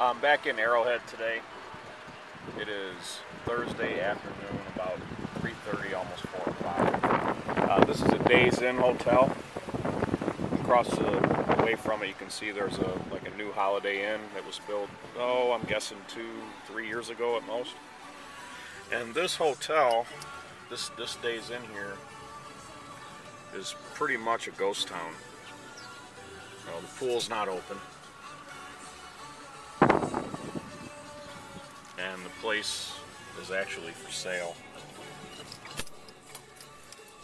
I'm back in Arrowhead today. It is Thursday afternoon, about 3:30, almost 4 o'clock. This is a Days Inn hotel. Across the way from it, you can see there's a new Holiday Inn that was built, I'm guessing 2-3 years ago at most. And this hotel, this Days Inn here, is pretty much a ghost town. The pool's not open. And the place is actually for sale.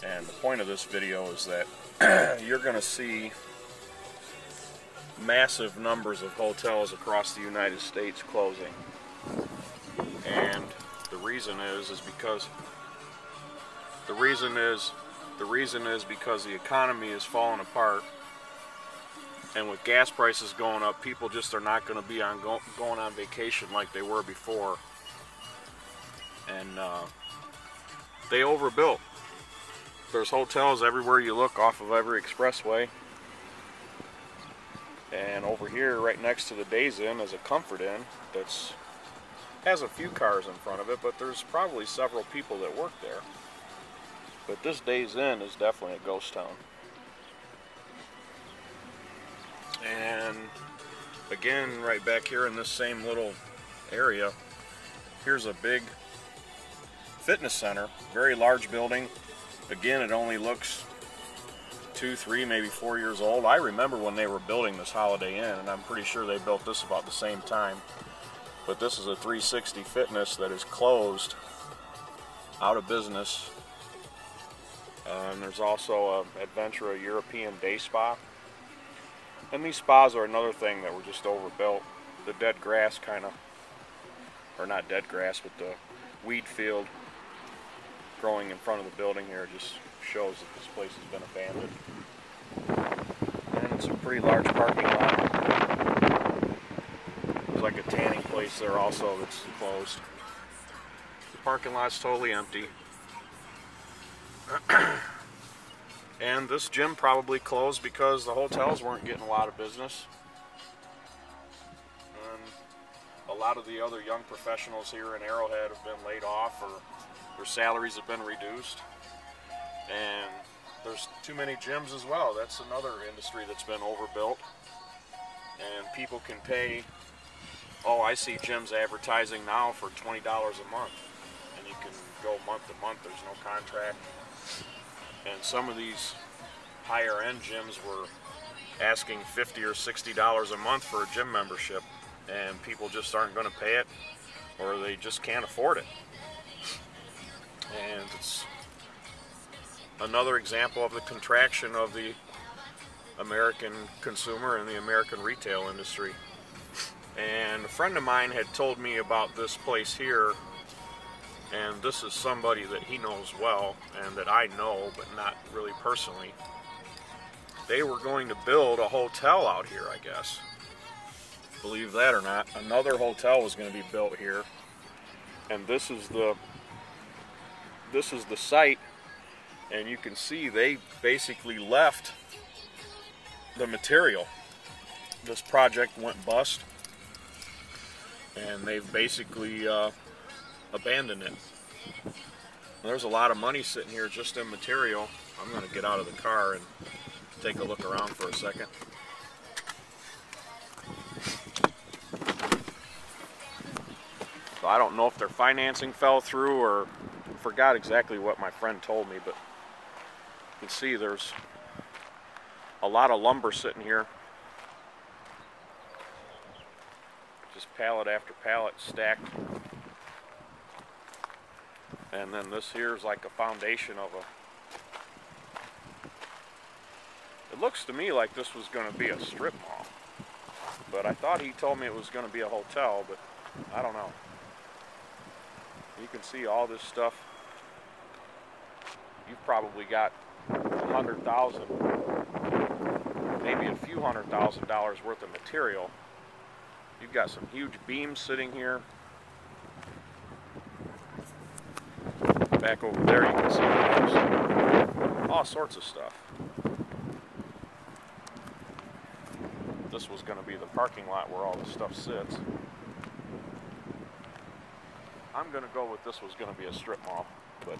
And the point of this video is that you're going to see massive numbers of hotels across the United States closing. And the reason is because the economy is falling apart. And with gas prices going up, people just are not going to be going on vacation like they were before. And they overbuilt. There's hotels everywhere you look off of every expressway. And over here, right next to the Days Inn, is a Comfort Inn that's has a few cars in front of it, but there's probably several people that work there. But this Days Inn is definitely a ghost town. And again, right back here in this same little area, here's a big fitness center, very large building. Again, it only looks 2, 3, maybe 4 years old. I remember when they were building this Holiday Inn, and I'm pretty sure they built this about the same time. But this is a 360 Fitness that is closed, out of business. And there's also a Adventura European Day Spa. And these spas are another thing that were just overbuilt. The dead grass or not dead grass, but the weed field growing in front of the building here just shows that this place has been abandoned. And it's a pretty large parking lot. There's like a tanning place there also that's closed. The parking lot's totally empty. And this gym probably closed because the hotels weren't getting a lot of business. And a lot of the other young professionals here in Arrowhead have been laid off, or their salaries have been reduced. And there's too many gyms as well. That's another industry that's been overbuilt. And people can pay, I see gyms advertising now for $20 a month. And you can go month to month, there's no contract. And some of these higher end gyms were asking $50 or $60 a month for a gym membership, and people just aren't going to pay it, or they just can't afford it. And it's another example of the contraction of the American consumer and the American retail industry. And a friend of mine had told me about this place here. And this is somebody that he knows well, and that I know, but not really personally. They were going to build a hotel out here, I guess. Believe that or not, another hotel was going to be built here. And this is the site, and you can see they basically left the material. This project went bust, and they've basically abandon it. There's a lot of money sitting here just in material. I'm going to get out of the car and take a look around for a second. So I don't know if their financing fell through, or forgot exactly what my friend told me, but you can see there's a lot of lumber sitting here. Just pallet after pallet stacked. And then this here is like a foundation of it looks to me like this was going to be a strip mall. But I thought he told me it was going to be a hotel, but I don't know. You can see all this stuff. You've probably got $100,000, maybe a few $100,000 worth of material. You've got some huge beams sitting here. Back over there you can see all sorts of stuff. This was going to be the parking lot where all this stuff sits. I'm going to go with this was going to be a strip mall, but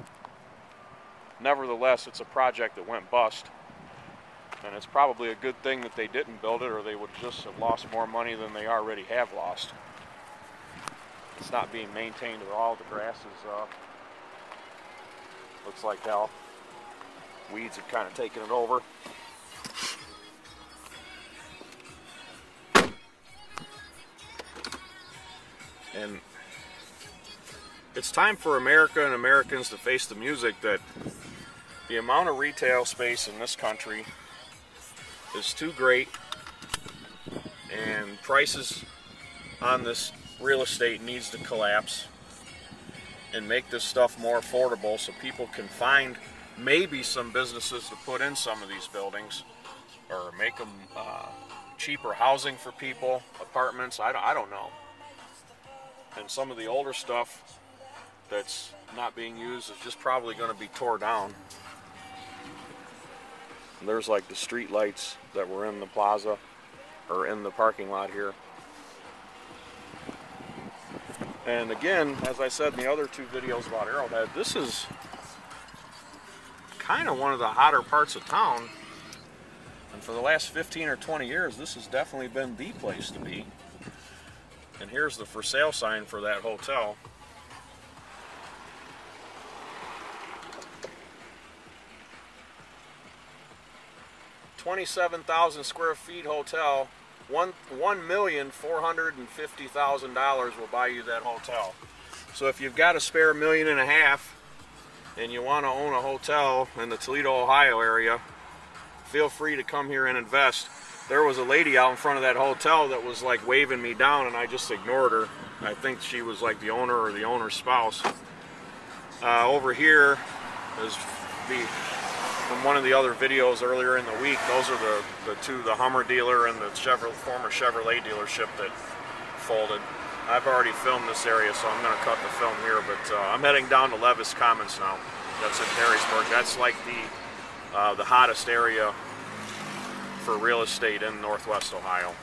nevertheless, it's a project that went bust, and it's probably a good thing that they didn't build it, or they would just have lost more money than they already have lost. It's not being maintained at all. The grass is looks like hell. Weeds have kind of taken it over. And it's time for America and Americans to face the music that the amount of retail space in this country is too great, and prices on this real estate needs to collapse and make this stuff more affordable so people can find maybe some businesses to put in some of these buildings, or make them cheaper housing for people, apartments, I don't know. And some of the older stuff that's not being used is just probably going to be tore down. And there's like the street lights that were in the plaza, or in the parking lot here. And again, as I said in the other two videos about Arrowhead, this is kind of one of the hotter parts of town. And for the last 15 or 20 years, this has definitely been the place to be. And here's the for sale sign for that hotel. $27,000 square feet hotel. $1,450,000 will buy you that hotel. So if you've got a spare $1.5 million and you want to own a hotel in the Toledo, Ohio area, feel free to come here and invest. There was a lady out in front of that hotel that was like waving me down, and I just ignored her. I think she was like the owner or the owner's spouse. Over here is from one of the other videos earlier in the week. Those are the two, the Hummer dealer and the former Chevrolet dealership that folded. I've already filmed this area, so I'm going to cut the film here, but I'm heading down to Levis Commons now. That's in Harrisburg. That's like the hottest area for real estate in Northwest Ohio.